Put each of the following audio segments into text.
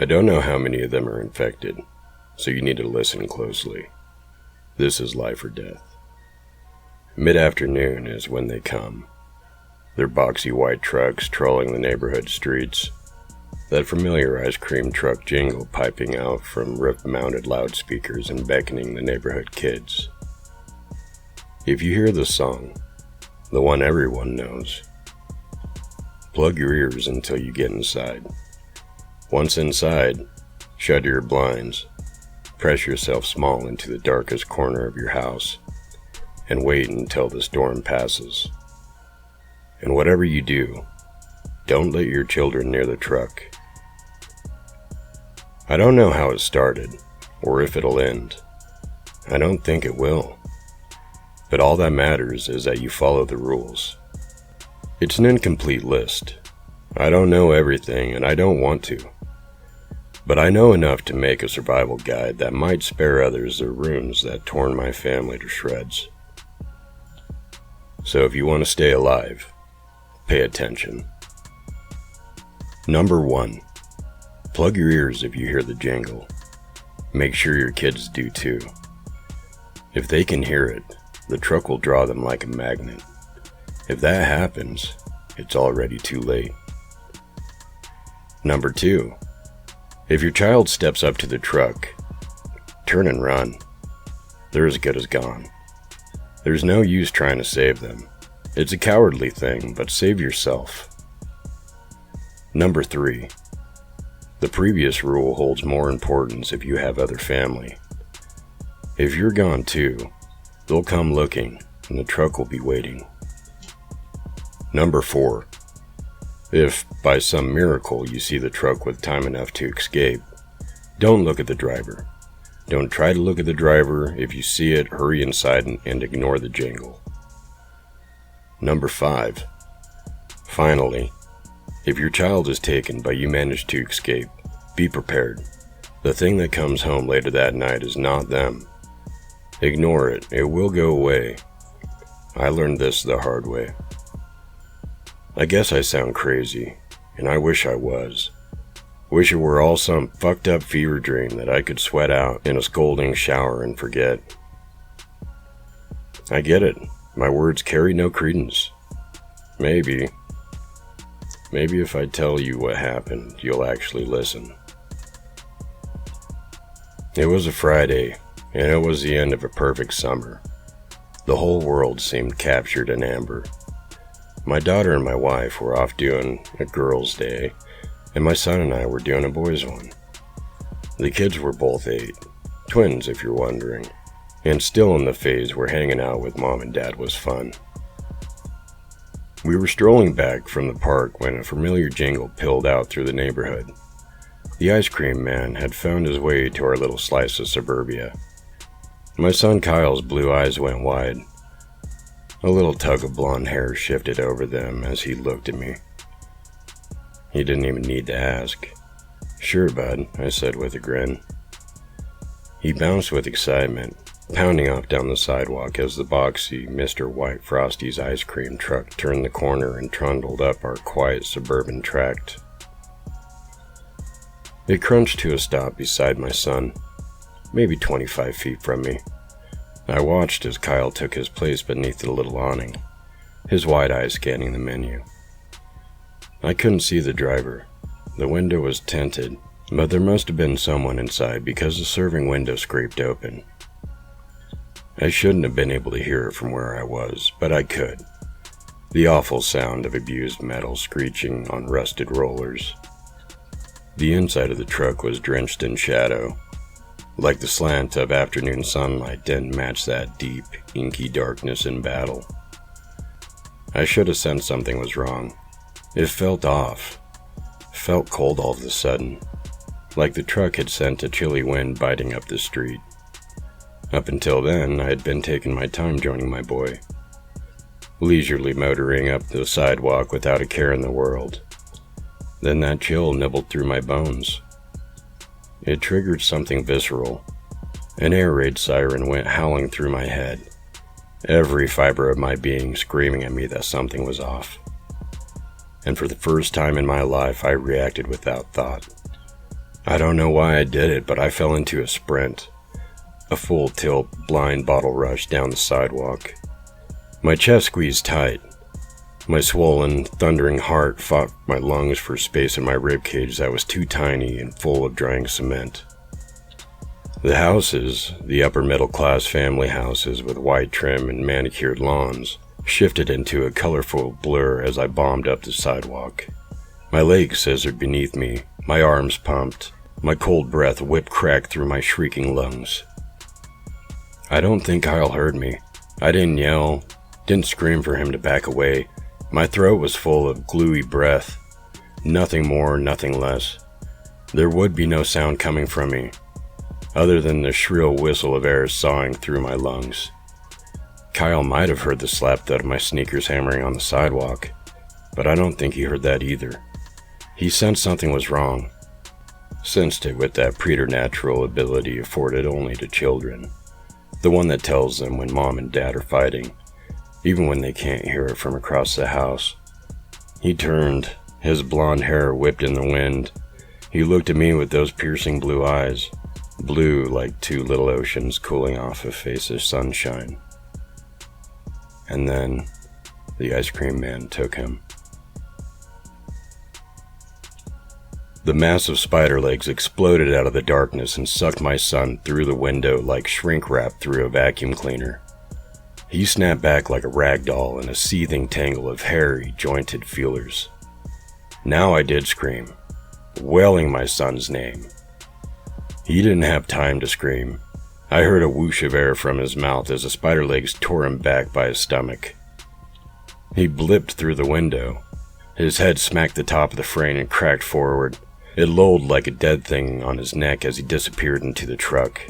I don't know how many of them are infected, so you need to listen closely. This is life or death. Mid-afternoon is when they come. Their boxy white trucks trolling the neighborhood streets. That familiar ice cream truck jingle piping out from roof-mounted loudspeakers and beckoning the neighborhood kids. If you hear the song, the one everyone knows, plug your ears until you get inside. Once inside, shut your blinds, press yourself small into the darkest corner of your house, and wait until the storm passes. And whatever you do, don't let your children near the truck. I don't know how it started, or if it'll end. I don't think it will. But all that matters is that you follow the rules. It's an incomplete list. I don't know everything, and I don't want to. But I know enough to make a survival guide that might spare others the ruins that torn my family to shreds. So if you want to stay alive, pay attention. Number 1. Plug your ears if you hear the jingle. Make sure your kids do too. If they can hear it, the truck will draw them like a magnet. If that happens, it's already too late. Number 2. If your child steps up to the truck, turn and run. They're as good as gone. There's no use trying to save them. It's a cowardly thing, but save yourself. Number 3. The previous rule holds more importance if you have other family. If you're gone too, they'll come looking, and the truck will be waiting. Number 4. If, by some miracle, you see the truck with time enough to escape, don't look at the driver. Don't try to look at the driver. If you see it, hurry inside and ignore the jingle. Number 5. Finally, if your child is taken but you manage to escape, be prepared. The thing that comes home later that night is not them. Ignore it. It will go away. I learned this the hard way. I guess I sound crazy, and I wish I was. Wish it were all some fucked up fever dream that I could sweat out in a scalding shower and forget. I get it. My words carry no credence. Maybe if I tell you what happened, you'll actually listen. It was a Friday, and it was the end of a perfect summer. The whole world seemed captured in amber. My daughter and my wife were off doing a girls' day, and my son and I were doing a boys' one. The kids were both 8, twins if you're wondering, and still in the phase where hanging out with mom and dad was fun. We were strolling back from the park when a familiar jingle pilled out through the neighborhood. The ice cream man had found his way to our little slice of suburbia. My son Kyle's blue eyes went wide. A little tug of blonde hair shifted over them as he looked at me. He didn't even need to ask. "Sure, bud," I said with a grin. He bounced with excitement, pounding off down the sidewalk as the boxy Mr. White Frosty's ice cream truck turned the corner and trundled up our quiet suburban tract. It crunched to a stop beside my son, maybe 25 feet from me. I watched as Kyle took his place beneath the little awning, his wide eyes scanning the menu. I couldn't see the driver. The window was tinted, but there must have been someone inside because the serving window scraped open. I shouldn't have been able to hear it from where I was, but I could. The awful sound of abused metal screeching on rusted rollers. The inside of the truck was drenched in shadow, like the slant of afternoon sunlight didn't match that deep, inky darkness in battle. I should have sensed something was wrong. It felt off. Felt cold all of a sudden, like the truck had sent a chilly wind biting up the street. Up until then, I had been taking my time joining my boy, leisurely motoring up the sidewalk without a care in the world. Then that chill nibbled through my bones. It triggered something visceral. An air raid siren went howling through my head, every fiber of my being screaming at me that something was off. And for the first time in my life, I reacted without thought. I don't know why I did it, but I fell into a sprint. A full tilt, blind bottle rush down the sidewalk. My chest squeezed tight. My swollen, thundering heart fought my lungs for space in my ribcage that was too tiny and full of drying cement. The houses, the upper middle-class family houses with white trim and manicured lawns, shifted into a colorful blur as I bombed up the sidewalk. My legs scissored beneath me, my arms pumped, my cold breath whipped crack through my shrieking lungs. I don't think Kyle heard me. I didn't yell, didn't scream for him to back away. My throat was full of gluey breath. Nothing more, nothing less. There would be no sound coming from me, other than the shrill whistle of air sawing through my lungs. Kyle might have heard the slap thud of my sneakers hammering on the sidewalk, but I don't think he heard that either. He sensed something was wrong. Sensed it with that preternatural ability afforded only to children. The one that tells them when mom and dad are fighting, even when they can't hear it from across the house. He turned, his blonde hair whipped in the wind. He looked at me with those piercing blue eyes, blue like two little oceans cooling off a face of sunshine. And then, the ice cream man took him. The massive spider legs exploded out of the darkness and sucked my son through the window like shrink wrap through a vacuum cleaner. He snapped back like a rag doll in a seething tangle of hairy, jointed feelers. Now I did scream, wailing my son's name. He didn't have time to scream. I heard a whoosh of air from his mouth as the spider legs tore him back by his stomach. He blipped through the window. His head smacked the top of the frame and cracked forward. It lolled like a dead thing on his neck as he disappeared into the truck.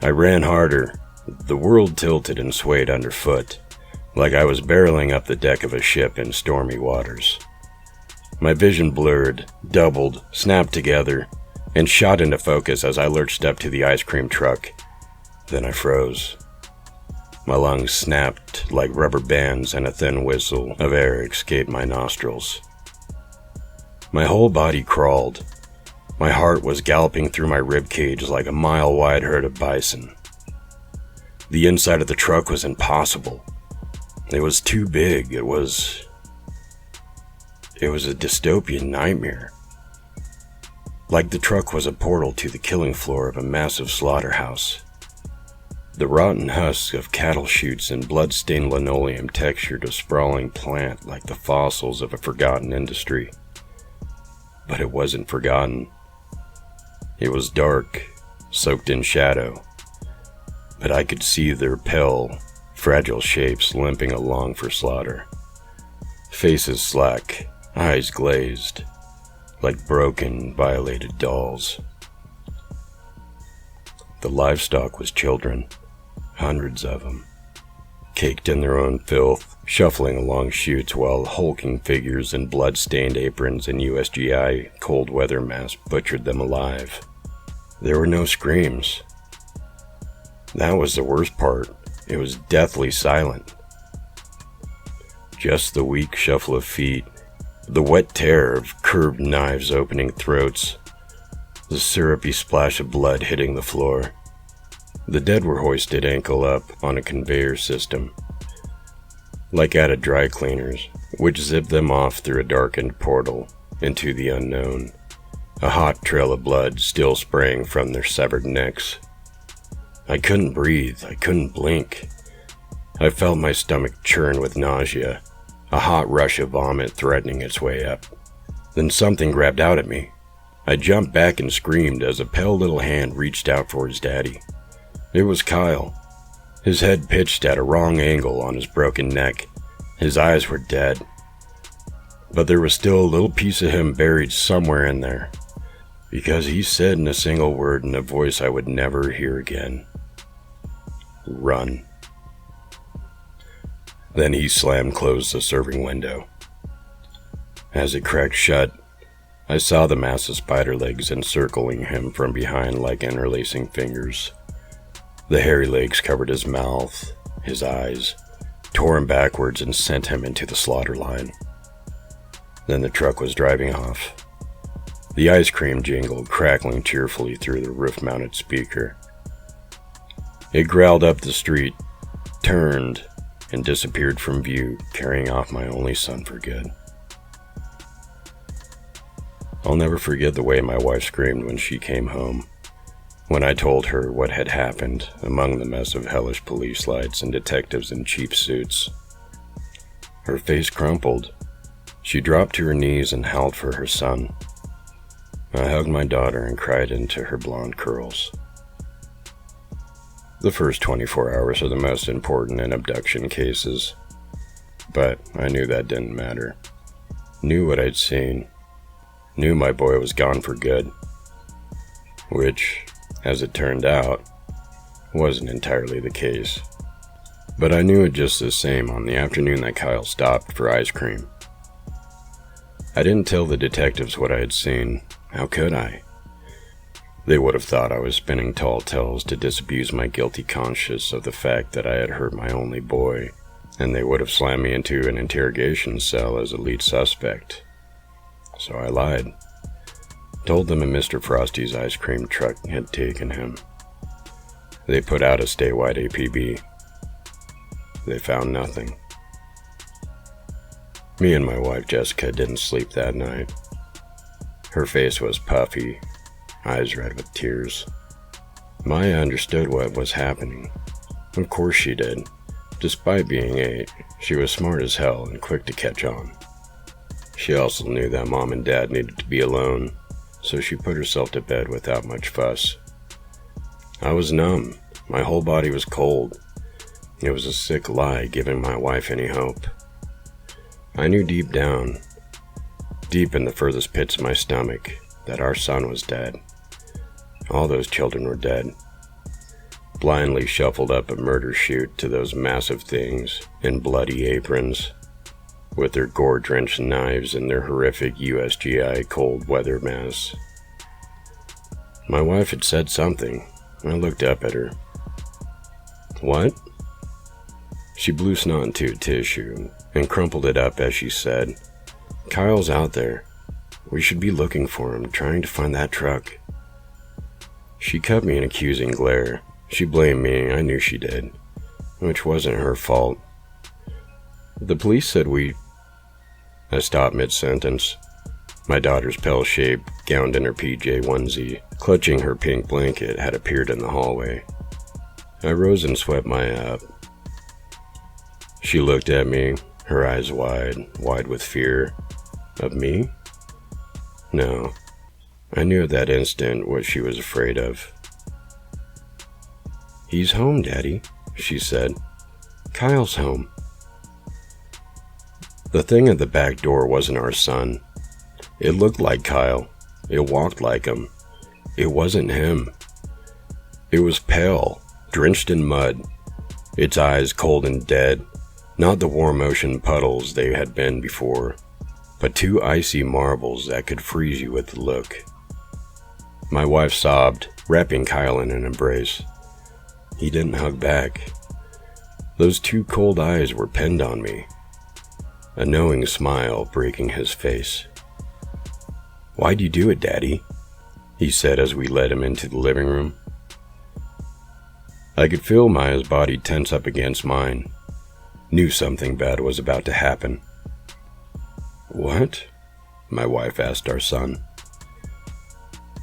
I ran harder. The world tilted and swayed underfoot, like I was barreling up the deck of a ship in stormy waters. My vision blurred, doubled, snapped together, and shot into focus as I lurched up to the ice cream truck. Then I froze. My lungs snapped like rubber bands and a thin whistle of air escaped my nostrils. My whole body crawled. My heart was galloping through my ribcage like a mile-wide herd of bison. The inside of the truck was impossible. It was too big. It was a dystopian nightmare. Like the truck was a portal to the killing floor of a massive slaughterhouse. The rotten husks of cattle chutes and blood-stained linoleum textured a sprawling plant like the fossils of a forgotten industry. But it wasn't forgotten. It was dark, soaked in shadow. But I could see their pale, fragile shapes limping along for slaughter. Faces slack, eyes glazed, like broken, violated dolls. The livestock was children, hundreds of them, caked in their own filth, shuffling along chutes while hulking figures in blood-stained aprons and USGI cold weather masks butchered them alive. There were no screams. That was the worst part. It was deathly silent. Just the weak shuffle of feet, the wet tear of curved knives opening throats, the syrupy splash of blood hitting the floor. The dead were hoisted ankle up on a conveyor system, like at a dry cleaner's, which zipped them off through a darkened portal into the unknown, a hot trail of blood still spraying from their severed necks. I couldn't breathe. I couldn't blink. I felt my stomach churn with nausea, a hot rush of vomit threatening its way up. Then something grabbed out at me. I jumped back and screamed as a pale little hand reached out for his daddy. It was Kyle. His head pitched at a wrong angle on his broken neck. His eyes were dead. But there was still a little piece of him buried somewhere in there, because he said in a single word in a voice I would never hear again, "Run." Then he slammed closed the serving window. As it cracked shut, I saw the massive spider legs encircling him from behind like interlacing fingers. The hairy legs covered his mouth, his eyes, tore him backwards and sent him into the slaughter line. Then the truck was driving off. the ice cream jingled, crackling cheerfully through the roof-mounted speaker. It growled up the street, turned, and disappeared from view, carrying off my only son for good. I'll never forget the way my wife screamed when she came home, when I told her what had happened among the mess of hellish police lights and detectives in cheap suits. Her face crumpled. She dropped to her knees and howled for her son. I hugged my daughter and cried into her blonde curls. The first 24 hours are the most important in abduction cases, but I knew that didn't matter. Knew what I'd seen. Knew my boy was gone for good, which, as it turned out, wasn't entirely the case. But I knew it just the same on the afternoon that Kyle stopped for ice cream. I didn't tell the detectives what I had seen. How could I? They would have thought I was spinning tall tales to disabuse my guilty conscience of the fact that I had hurt my only boy, and they would have slammed me into an interrogation cell as a lead suspect. So I lied. Told them a Mr. Frosty's ice cream truck had taken him. They put out a statewide APB. They found nothing. Me and my wife Jessica didn't sleep that night. Her face was puffy, eyes red with tears. Maya understood what was happening. Of course she did. Despite being 8, she was smart as hell and quick to catch on. She also knew that Mom and Dad needed to be alone, so she put herself to bed without much fuss. I was numb. My whole body was cold. It was a sick lie giving my wife any hope. I knew deep down, deep in the furthest pits of my stomach, that our son was dead. All those children were dead. Blindly shuffled up a murder chute to those massive things in bloody aprons, with their gore-drenched knives and their horrific USGI cold weather masks. My wife had said something. I looked up at her. What? She blew snot into a tissue and crumpled it up as she said, Kyle's out there. We should be looking for him, trying to find that truck. She cut me an accusing glare. She blamed me, I knew she did, which wasn't her fault. The police said I stopped mid-sentence. My daughter's pale shape, gowned in her PJ onesie, clutching her pink blanket, had appeared in the hallway. I rose and swept Maya up. She looked at me, her eyes wide with fear. Of me? No. I knew at that instant what she was afraid of. He's home, Daddy, she said. Kyle's home. The thing at the back door wasn't our son. It looked like Kyle. It walked like him. It wasn't him. It was pale, drenched in mud, its eyes cold and dead, not the warm ocean puddles they had been before, but 2 icy marbles that could freeze you with the look. My wife sobbed, wrapping Kyle in an embrace. He didn't hug back. Those 2 cold eyes were pinned on me, a knowing smile breaking his face. Why'd you do it, Daddy? He said as we led him into the living room. I could feel Maya's body tense up against mine. Knew something bad was about to happen. What? My wife asked our son.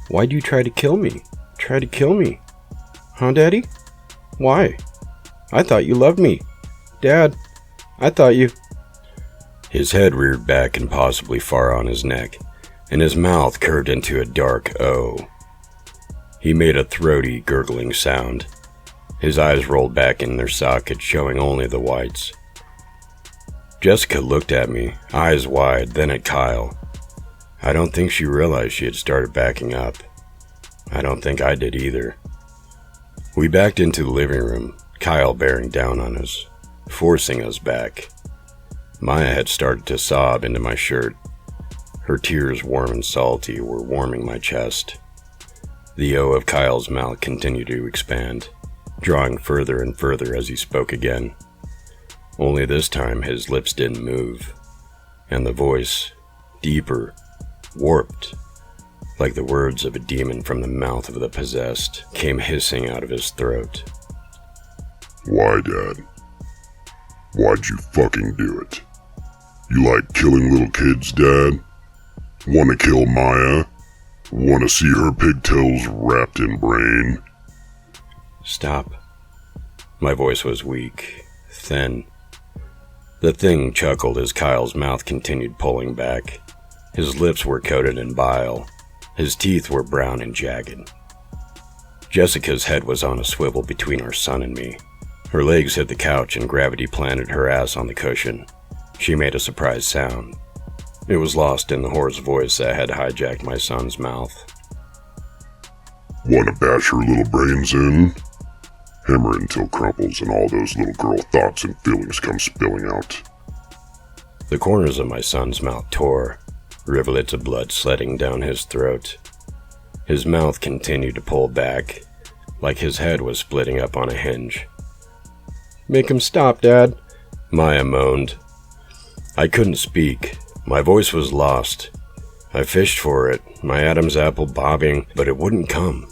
Why'd you try to kill me? Try to kill me? Huh, Daddy? Why? I thought you loved me. Dad, I thought you... His head reared back impossibly far on his neck, and his mouth curved into a dark O. He made a throaty, gurgling sound. His eyes rolled back in their sockets, showing only the whites. Jessica looked at me, eyes wide, then at Kyle. I don't think she realized she had started backing up. I don't think I did either. We backed into the living room, Kyle bearing down on us, forcing us back. Maya had started to sob into my shirt. Her tears, warm and salty, were warming my chest. The O of Kyle's mouth continued to expand, drawing further and further as he spoke again. Only this time his lips didn't move, and the voice, deeper, warped, like the words of a demon from the mouth of the possessed, came hissing out of his throat. Why, Dad? Why'd you fucking do it? You like killing little kids, Dad? Wanna kill Maya? Wanna see her pigtails wrapped in brain? Stop. My voice was weak, thin. The thing chuckled as Kyle's mouth continued pulling back. His lips were coated in bile. His teeth were brown and jagged. Jessica's head was on a swivel between our son and me. Her legs hit the couch and gravity planted her ass on the cushion. She made a surprised sound. It was lost in the hoarse voice that had hijacked my son's mouth. Wanna bash her little brains in? Hammer it until crumples and all those little girl thoughts and feelings come spilling out. The corners of my son's mouth tore, rivulets of blood sledding down his throat. His mouth continued to pull back, like his head was splitting up on a hinge. "Make him stop, Dad," Maya moaned. I couldn't speak. My voice was lost. I fished for it, my Adam's apple bobbing, but it wouldn't come.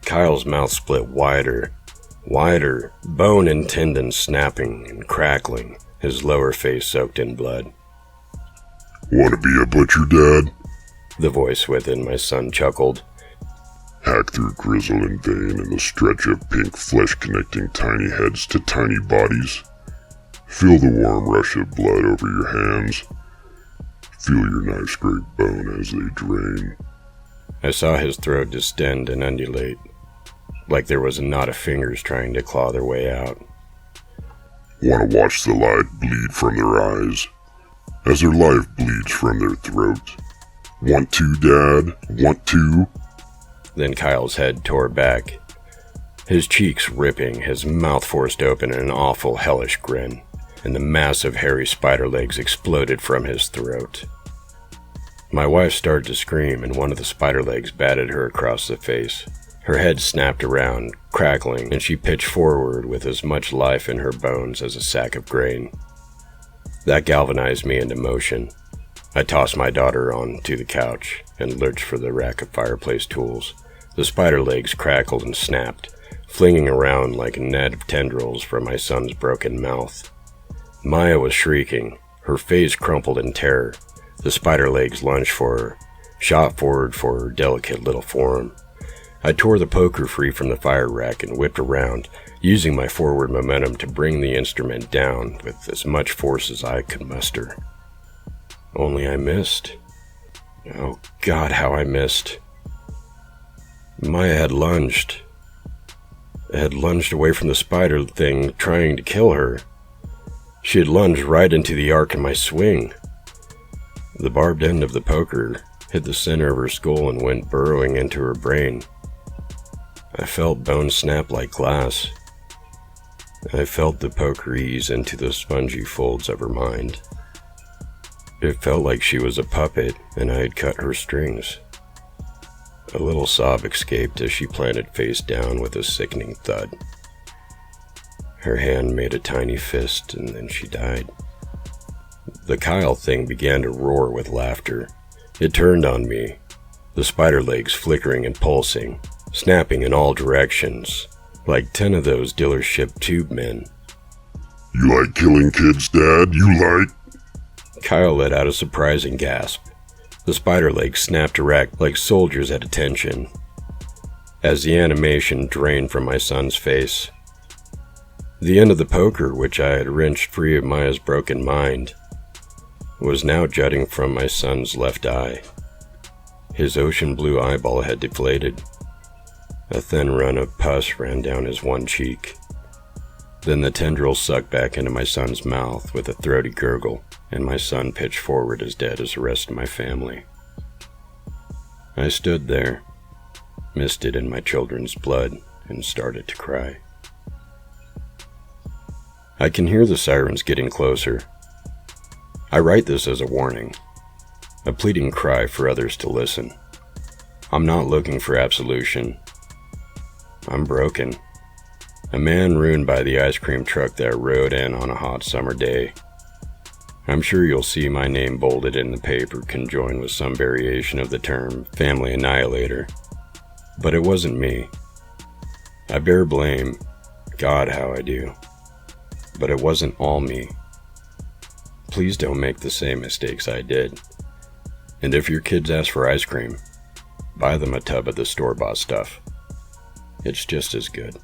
Kyle's mouth split wider, bone and tendon snapping and crackling, his lower face soaked in blood. Wanna be a butcher, Dad? The voice within my son chuckled. Hack through gristle and vein and the stretch of pink flesh connecting tiny heads to tiny bodies. Feel the warm rush of blood over your hands. Feel your knife scrape bone as they drain. I saw his throat distend and undulate, like there was a knot of fingers trying to claw their way out. Wanna watch the light bleed from their eyes, as their life bleeds from their throat. Want to, Dad? Want to? Then Kyle's head tore back, his cheeks ripping, his mouth forced open in an awful, hellish grin, and the massive hairy spider legs exploded from his throat. My wife started to scream, and one of the spider legs batted her across the face. Her head snapped around, crackling, and she pitched forward with as much life in her bones as a sack of grain. That galvanized me into motion. I tossed my daughter onto the couch and lurched for the rack of fireplace tools. The spider legs crackled and snapped, flinging around like a net of tendrils from my son's broken mouth. Maya was shrieking, her face crumpled in terror. The spider legs lunged for her, shot forward for her delicate little form. I tore the poker free from the fire rack and whipped around, using my forward momentum to bring the instrument down with as much force as I could muster. Only I missed. Oh God, how I missed. Maya had lunged away from the spider thing trying to kill her. She had lunged right into the arc of my swing. The barbed end of the poker hit the center of her skull and went burrowing into her brain. I felt bones snap like glass. I felt the poker ease into the spongy folds of her mind. It felt like she was a puppet and I had cut her strings. A little sob escaped as she planted face down with a sickening thud. Her hand made a tiny fist and then she died. The Kyle thing began to roar with laughter. It turned on me, the spider legs flickering and pulsing, snapping in all directions, like 10 of those dealership tube men. You like killing kids, Dad? You like? Kyle let out a surprising gasp. The spider legs snapped erect like soldiers at attention. As the animation drained from my son's face, the end of the poker, which I had wrenched free of Maya's broken mind, was now jutting from my son's left eye. His ocean blue eyeball had deflated. A thin run of pus ran down his one cheek. Then the tendril sucked back into my son's mouth with a throaty gurgle, and my son pitched forward as dead as the rest of my family. I stood there, misted in my children's blood, and started to cry. I can hear the sirens getting closer. I write this as a warning, a pleading cry for others to listen. I'm not looking for absolution. I'm broken. A man ruined by the ice cream truck that rode in on a hot summer day. I'm sure you'll see my name bolded in the paper conjoined with some variation of the term family annihilator. But it wasn't me. I bear blame. God, how I do. But it wasn't all me. Please don't make the same mistakes I did. And if your kids ask for ice cream, buy them a tub of the store-bought stuff. It's just as good.